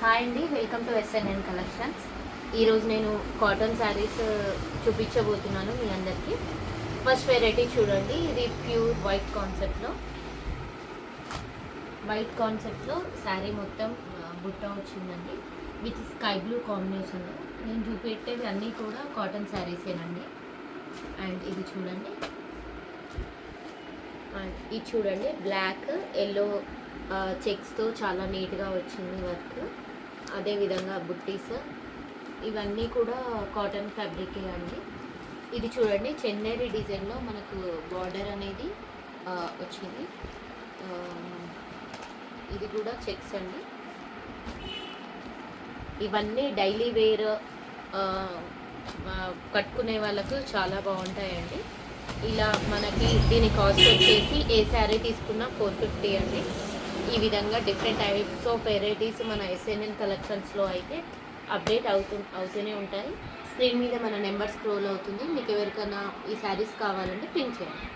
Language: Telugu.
హాయ్ అండి, వెల్కమ్ టు ఎస్ఎన్ఎన్ కలెక్షన్స్. ఈరోజు నేను కాటన్ శారీస్ చూపించబోతున్నాను మీ అందరికీ. ఫస్ట్ వెరైటీ చూడండి, ఇది ప్యూర్ వైట్ కాన్సెప్ట్లో శారీ మొత్తం బుట్ట వచ్చిందండి విత్ స్కై బ్లూ కాంబినేషన్. నేను చూపెట్టేవి అన్నీ కూడా కాటన్ శారీసేనండి. అండ్ ఇది చూడండి, అండ్ ఇది చూడండి, బ్లాక్ ఎల్లో చెక్స్తో చాలా నీట్గా వచ్చింది వర్క్. అదేవిధంగా బుట్టీస్ ఇవన్నీ కూడా కాటన్ ఫ్యాబ్రికే అండి. ఇది చూడండి, చెన్నైరి డిజైన్లో మనకు బార్డర్ అనేది వచ్చింది. ఇది కూడా చెక్స్ అండి. ఇవన్నీ డైలీ వేర్ కట్టుకునే వాళ్ళకు చాలా బాగుంటాయండి. ఇలా మనకి దీని కాస్ట్ వచ్చేసి ఏ శారీ తీసుకున్నా 450 అండి. ఈ విధంగా డిఫరెంట్ టైప్స్ ఆఫ్ వెరైటీస్ మన ఎస్ఎన్ఎన్ కలెక్షన్స్లో అయితే అప్డేట్ అవుతూనే ఉంటాయి. స్క్రీన్ మీద మన నెంబర్ స్క్రోల్ అవుతుంది. మీకు ఎవరికైనా ఈ శారీస్ కావాలంటే పిన్ చేయండి.